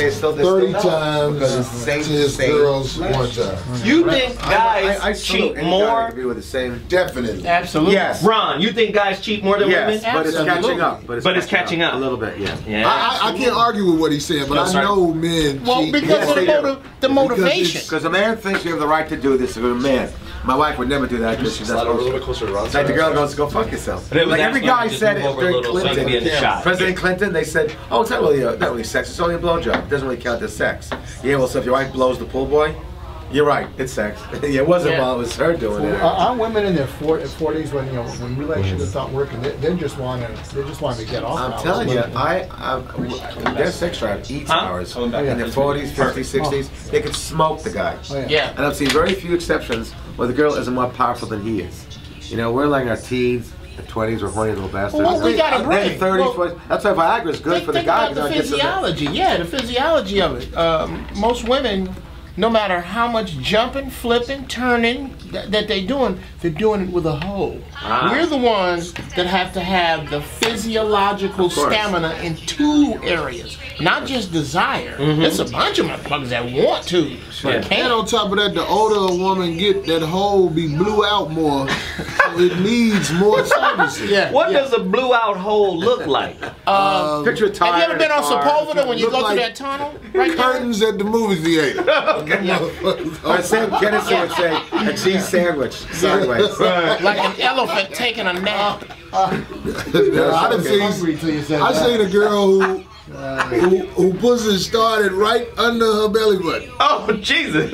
it's still 30 times because it's the same to his girls one time. You think guys cheat more? With the same. Definitely. Absolutely. Yes. Ron, you think guys cheat more than women? But it's catching up. But it's catching up a little bit. Yeah. I can't argue with what he's saying, but I know men cheat. Because of the motivation. Because a man thinks you have the right to do this. A man. My wife would never do that because she's not supposed to. It's like the girl goes, go fuck yourself. Like every guy said it during Clinton. President Clinton, they said, oh, it's not really sex, it's only a blowjob. It doesn't really count as sex. Yeah, well, so if your wife blows the pool boy, you're right, it's sex. It wasn't while it was her doing it. Our women in their 40s, when relationships aren't working, they just want to get off. I'm telling you, their sex drive eats ours. In their 40s, 50s, 60s, they could smoke the guy. Yeah. And I've seen very few exceptions where the girl isn't more powerful than he is. You know, we're like our teens, the 20s, we're horny little bastards. Well, we got a break. 30s, 40s. That's why Viagra is good for the guy. Think about the physiology. Yeah, the physiology of it. Most women, no matter how much jumping, flipping, turning that they're doing it with a hoe. We're the ones that have to have the physiological stamina in two areas, not just desire. There's a bunch of motherfuckers that want to, but can't. And on top of that, the older a woman get, that hole be blew out more, so it needs more services. What does a blew out hole look like? Picture a tire. Have you ever been on Sepulveda when you go through that tunnel? Right curtains at the movie theater. Or Sam Kennison would say, a cheese sandwich, sideways. Like an elephant taking a nap. I seen a girl who pussy started right under her belly button. Oh, Jesus.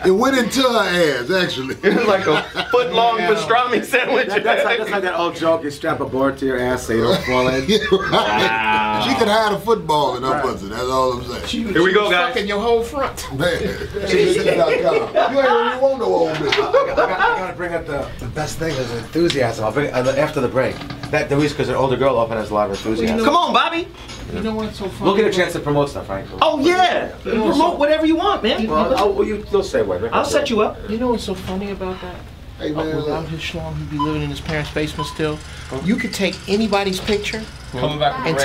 It went into her ass, actually. It was like a foot-long pastrami sandwich. That's like that old joke, you strap a board to your ass so you don't fall in. Wow. She could hide a football in her pussy, that's all I'm saying. Here we go, guys. Fucking your whole front. Man, you ain't really want no old bitch. I gotta bring up the best thing is enthusiasm. I'll bring it after the break. That the reason because an older girl often has a lot of enthusiasm. Come on, Bobby. You know what's so funny? We'll get a chance to promote stuff, right? Oh yeah, promote whatever you want, man. Well, you'll say what. I'll set you up. You know what's so funny about that? Hey, man, without his schlong, he'd be living in his parents' basement still. You could take anybody's picture and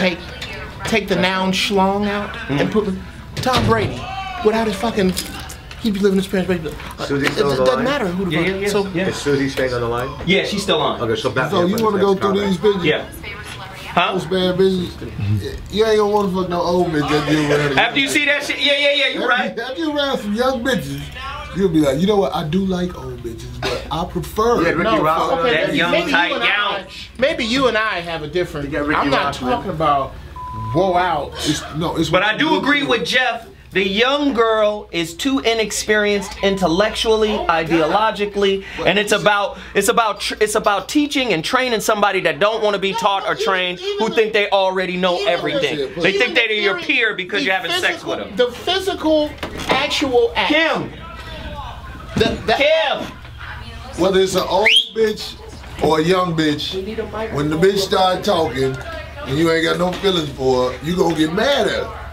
take the noun schlong out and put Tom Brady without his fucking. He'd be living in his parents' basement. It doesn't matter who the fuck. Is Susie staying on the line? Yeah, she's still on. Okay, so you want to go through these pictures? Yeah. Huh? Those bad bitches. You ain't gonna want to fuck no old bitch that you around. After you see that shit, yeah, you're right. After you around some young bitches, you'll be like, you know what? I do like old bitches, but I prefer that young tight gown. Maybe you and I have a different. I'm not talking about woe out. But I do agree with Geoff. The young girl is too inexperienced intellectually, ideologically, and it's about teaching and training somebody that don't want to be taught or trained, who think they already know everything. They think they're your peer because you're having sex with them. The physical, actual act. Kim. Kim. Whether it's an old bitch or a young bitch, when the bitch start talking and you ain't got no feelings for her, you gonna get mad at her.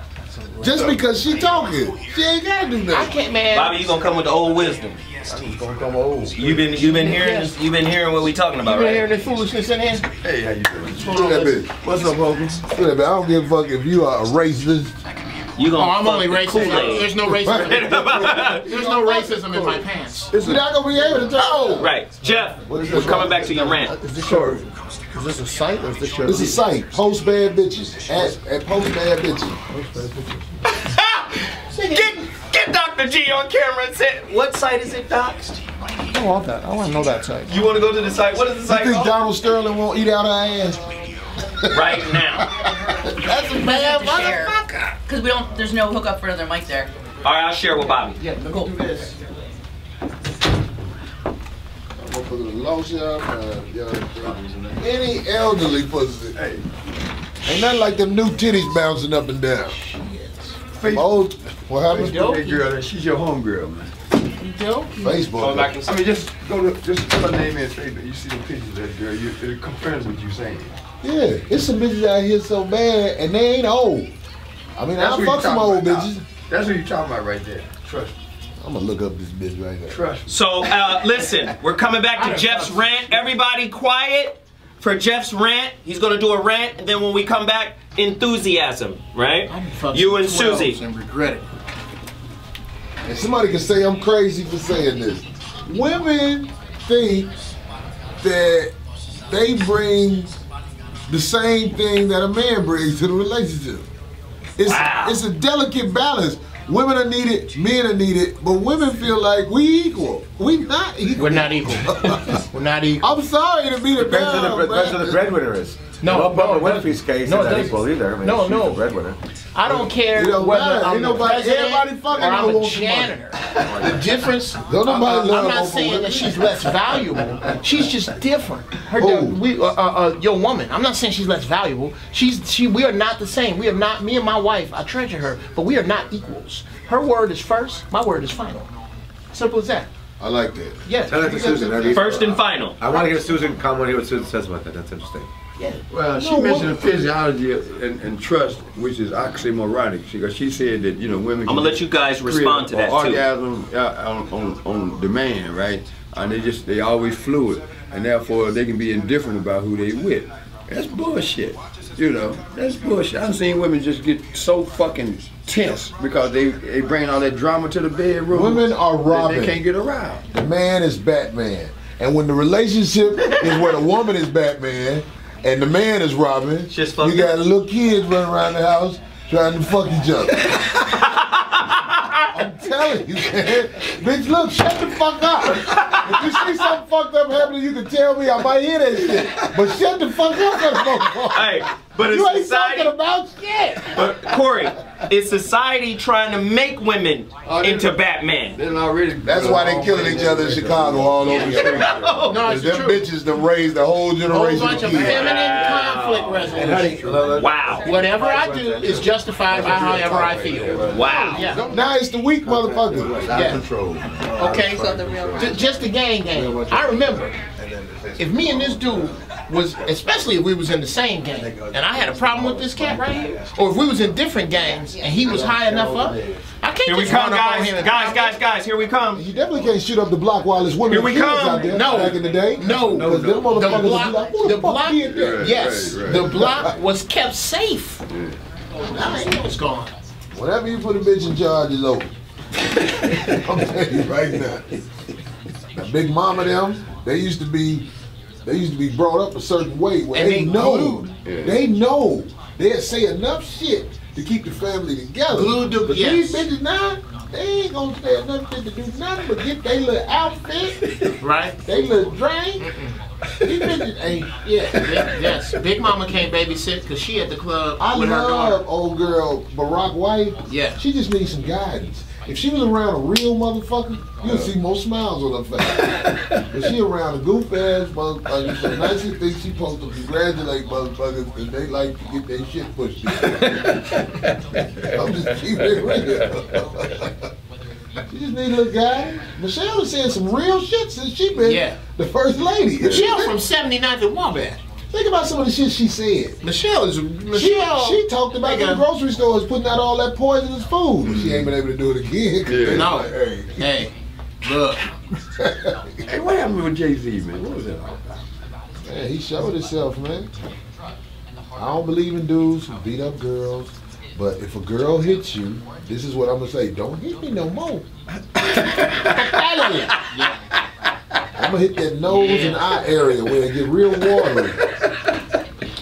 Just because she talking, she ain't gotta do nothing. I can't, man. Bobby, you gonna come with the old wisdom. I'm gonna come old. You've been hearing what we talking about, right? You been hearing this foolishness in here? Hey, how you doing? Look at that bitch. What's up, Hopkins? Look at that bitch. I don't give a fuck if you are a racist. You gonna I'm only racist. There's no racism. There's no racism in my pants. You're not gonna be able to tell. Right, Geoff. We're coming back to your rant. Is this your? Is this a site or is this your? This is a site. Post bad bitches at Post Bad Bitches. Post Bad Bitches. Get Dr. G on camera and say, what site is it, Doc? I want that. I want to know that site. You want to go to the site? What is the site You think called? Donald Sterling won't eat out her ass? Right now. That's a bad motherfucker. Because we don't. There's no hookup for another mic there. All right, I'll share with Bobby. Yeah, go do this. I'm gonna put a lotion any elderly pussy. Hey. Ain't nothing like them new titties bouncing up and down. Old, what happened? Hey girl, she's your homegirl, man. You do? Facebook. I mean, just put her name in and say that you see the pictures of that girl. It confirms what you're saying. Yeah, it's some bitches out here so bad and they ain't old. I mean, I fuck some old bitches. That's what you're talking about right there. Trust me. I'm gonna look up this bitch right now. Trust me. So, listen, we're coming back to Geoff's rant. Everybody quiet. for Jeff's rant. He's gonna do a rant, and then when we come back, enthusiasm, right? You and Susie. And regret it. And somebody can say I'm crazy for saying this. Women think that they bring the same thing that a man brings to the relationship. It's a delicate balance. Women are needed, men are needed, but women feel like we equal. We not equal. We're not equal. We're not equal. I'm sorry to be the Depends on the breadwinner is. No, Bubba Winfrey's case no, is not equal either. I mean, she's the breadwinner. I don't care whether I'm the president or I'm a janitor. The difference, I'm not saying that she's less valuable. She's just different. Your woman, I'm not saying she's less valuable. We are not the same. We are not, me and my wife, I treasure her, but we are not equals. Her word is first, my word is final. Simple as that. I like that. Yes. Tell that to Susan. First and final. I want to hear Susan comment here what Susan says about that. That's interesting. Yeah. Well, she mentioned physiology and trust, which is oxymoronic. Because she said that women. I'm gonna let you guys respond to that too. Orgasm on demand, right? And they always fluid, and therefore they can be indifferent about who they with. That's bullshit. That's bullshit. I've seen women just get so fucking tense because they bring all that drama to the bedroom. Women are Robin. They can't get around. The man is Batman. And when the relationship is where the woman is Batman and the man is Robin, you got little kids running around the house trying to fuck each other. I'm telling you, man. Bitch, look, shut the fuck up. If you see something fucked up happening, you can tell me. I might hear that shit. But shut the fuck up. Hey, but you ain't talking about shit. But Corey, is society trying to make women into Batman? That's why they killing each other in Chicago all over the street. No, it's them bitches that raised the whole generation. A whole bunch of feminine conflict resolution. Wow. Whatever I do is justified by however I feel. Wow. Yeah. Now it's the weak motherfucker. Yeah. Okay. Just the gang. I remember if me and this dude was, especially if we was in the same gang, and I had a problem with this cat right here, or if we was in different gangs and he was high enough up, I can't here we come, guys, here we come. You definitely can't shoot up the block while there's women here we come. Out there. No, back in the day. No. The block, yes, the block was kept safe. Now I know what's going on. Whenever you put a bitch in charge, it's over. I'm telling you right now. Now, Big Mama them, they used to be brought up a certain way where they know. They'll say enough shit to keep the family together. These bitches now, they ain't gonna say enough shit to do nothing but get their little outfit, right? They little drink. These bitches ain't. Yes. Big Mama can't babysit because she at the club with her daughter. I love old girl Barack White. Yeah. She just needs some guidance. If she was around a real motherfucker, you'll see more smiles on her face. But she around a goof ass motherfucker, so now she thinks she's supposed to congratulate motherfuckers because they like to get their shit pushed in. I'm just keeping it real. She just need a little guy. Michelle is saying some real shit since she been the first lady. Michelle from 79th and Wabash. Think about some of the shit she said. Michelle. She talked about the grocery stores putting out all that poisonous food. But she ain't been able to do it again. No. Like, hey, look. Hey, what happened with Jay-Z, man? What was that all about? Man, he showed himself, man. I don't believe in dudes who beat up girls. But if a girl hits you, this is what I'm gonna say: don't hit me no more. I'm gonna hit that nose and eye area where it get real watery.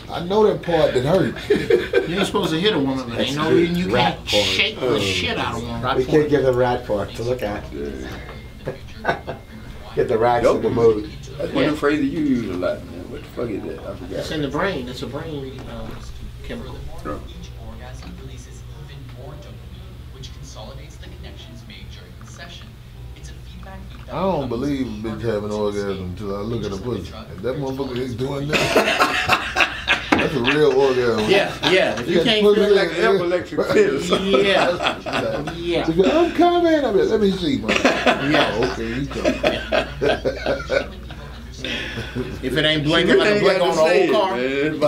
I know that part that hurts. You ain't supposed to hit a woman, but ain't no reason you can't shake the shit out of one. We can't give the rat part to look at. Get the rats in the mood. That's one of the phrases you use a lot, man. What the fuck is that? I forgot. It's in the brain. It's a brain chemical. I don't believe a bitch having an orgasm until I look at a pussy. If that motherfucker is doing that, that's a real orgasm. Yeah. If you can't feel like an epileptic fit. Yeah. I'm coming. I mean, let me see, man. Okay, you come. If it ain't blinking like a blink on the whole car. Man,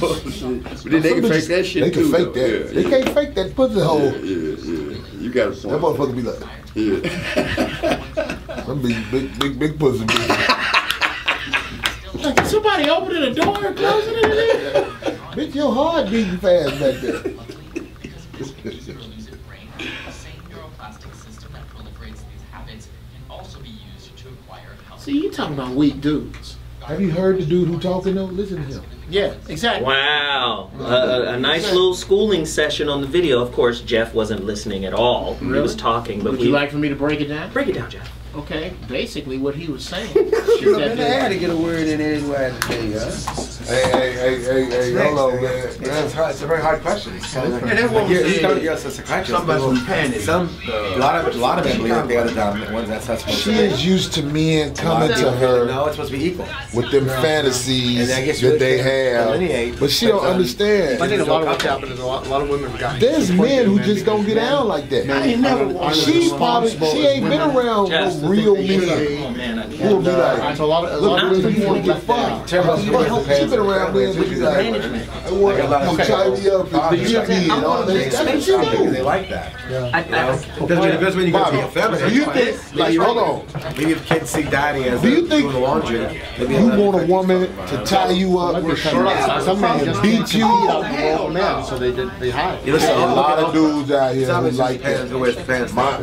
but then they can fake that shit they too. They can fake that. They can't fake that pussy hole. Yeah. You got a point. That motherfucker be like, Some big pussy bitch. Like somebody opening the door and closing it in there? Bitch, your heart beating fast back there. See, you talking about weak dudes. Have you heard the dude who talking though? Listen to him. Yeah, exactly. Wow. A nice little schooling session on the video. Of course, Geoff wasn't listening at all. Really? He was talking, but would you like for me to break it down? Break it down, Geoff. Okay, basically what he was saying. Should have been there to get a word in anyway today, huh? Hey, hold on, man. It's a very hard question. It's kind of Somebody some panic. a lot of men believe that they are the dominant ones. That's supposed She is used to men coming to her No, it's supposed to be equal. with them fantasies And I guess that they have, but she don't understand. I think a lot of what's happening is a lot of women have gotten. There's men who just don't get down like that. I ain't never She ain't been around no real men who will be like, So a lot of look, you want to women get fucked. She been around men who be like, I want to tie me up and give me and all that. That's what you do. They like that. Because when you go to be a feminist, Do you think, like, hold on, maybe if kids see daddy as do you think doing the laundry, you want a woman to tie you up some men just beat you? men, so they hide. you listen, A lot of dudes out here who like pants, that. wears pants. My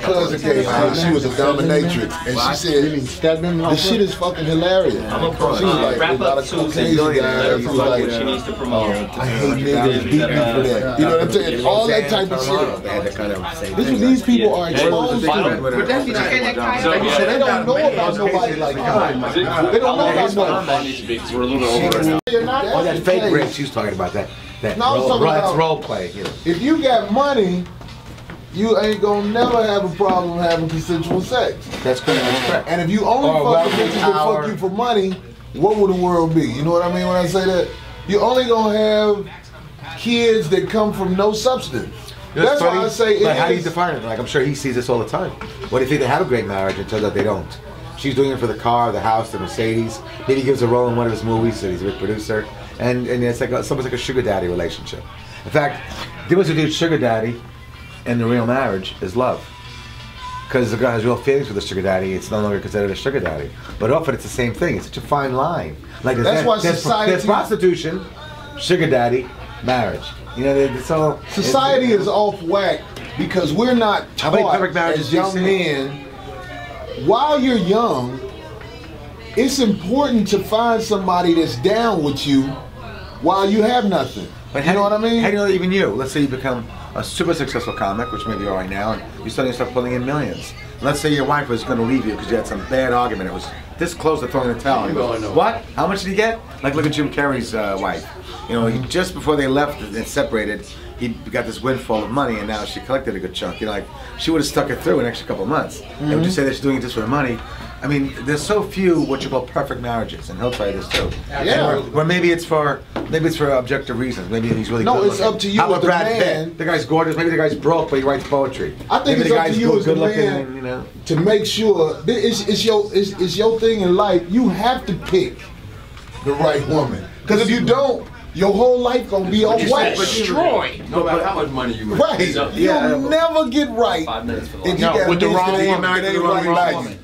cousin came out, she was a dominatrix, and she said, Stedman, the shit is fucking hilarious. She was like, a lot of Caucasian guys who was like, She needs to promote. I hate niggas beat me for that. You know what I'm saying? All that type of shit. They had to kind of say This is what these people are exposed to. But So they don't know about nobody like that. They don't know about nobody. Oh, that fake rape she was talking about, that No, I'm talking about- role play. You know. If you got money, you ain't gonna never have a problem having consensual sex. That's correct. And if you only fuck with bitches that fuck you for money, what would the world be? You know what I mean when I say that? You only gonna have kids that come from no substance. That's why I say like, how do you define it? Like, I'm sure he sees this all the time. What if they have a great marriage and turns out they don't? She's doing it for the car, the house, the Mercedes. Maybe he gives a role in one of his movies, so he's a big producer. And it's like it's almost like a sugar daddy relationship. In fact, the difference between sugar daddy and the real marriage is love. Because the guy has real feelings for the sugar daddy, it's no longer considered a sugar daddy. But often it's the same thing. It's such a fine line. Like that's why society. There's prostitution, sugar daddy, marriage. You know, it's all. Society is off whack because we're not taught as young men. While you're young, it's important to find somebody that's down with you while you have nothing. But you know what I mean? How do you know that even you? Let's say you become a super successful comic, which maybe you are right now, and you're starting to start pulling in millions. Let's say your wife was going to leave you because you had some bad argument. It was this close to throwing the towel. You go, what? How much did he get? Like, look at Jim Carrey's wife. You know, just before they left and separated, he got this windfall of money, and now she collected a good chunk. You know, like, she would have stuck it through an extra couple of months. And would you say that she's doing it just for the money? I mean, there's so few what you call perfect marriages, and he'll tell you this too. Yeah. Or maybe it's for objective reasons. Maybe he's really no. good It's looking. up to you How about as the Brad man. Pitt? The guy's gorgeous. Maybe the guy's broke, but he writes poetry. I think maybe it's up to you as the man, you know, to make sure it's your thing in life. You have to pick the right woman, because if you don't, your whole life gonna be on whack. Destroyed. No matter how much money you make. Right. You'll never get right if you got with the wrong woman. that ain't really like you.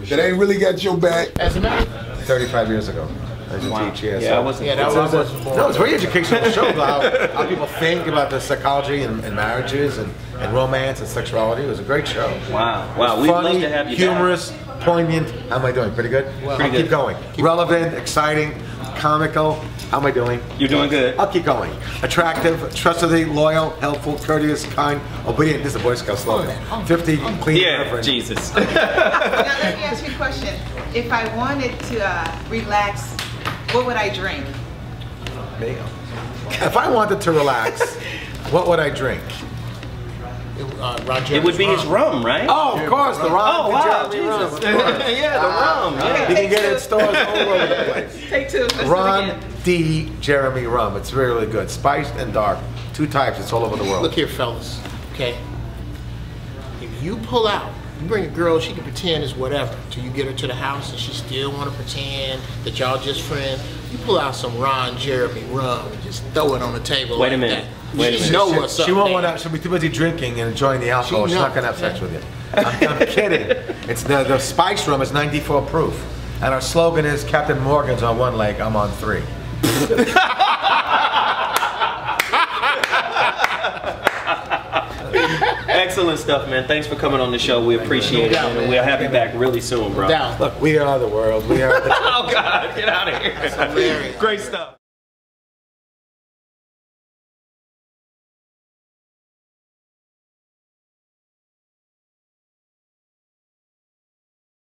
That ain't really got your back. As a man. 35 years ago. As a teacher, Yeah, I wasn't. Yeah, that was born. No, it's a very educational show about how people think about the psychology and marriages and romance and sexuality. It was a great show. Wow. Wow. We'd Funny, love to have you humorous, poignant. How am I doing? Pretty good? I'll keep going. Relevant, exciting, comical. How am I doing? You're doing good. I'll keep going. Attractive, trustworthy, loyal, helpful, courteous, kind, obedient. This is a Boy Scout slogan. 50, clean, Yeah, reverent. Jesus. Now let me ask you a question. If I wanted to relax, what would I drink? Me. If I wanted to relax, what would I drink? Roger. It would be his rum, right? Oh, of course, the rum. Oh, wow, Jeremy rum, Jesus. of course. Yeah, the rum. Yeah. You can get it in stores all over the place. Take two. Let's do it Ron again. D. Jeremy rum. It's really, really good. Spiced and dark. 2 types. It's all over the world. Look here, fellas. Okay. If you pull out, you bring a girl, she can pretend as whatever till you get her to the house, and she still want to pretend that y'all just friends. You pull out some Ron Jeremy rum and just throw it on the table. Wait a like minute. that. Wait a You minute. know what's up. She won't there. want to. She'll be too busy drinking and enjoying the alcohol. She's not going to have sex with you. I'm kidding. It's the spice rum is 94 proof. And our slogan is Captain Morgan's on one leg, I'm on three. Excellent stuff, man. Thanks for coming on the show. We appreciate it, man. And we'll have you back really soon, bro. Look, we are the world. We are the Oh, God. Get out of here. Great stuff.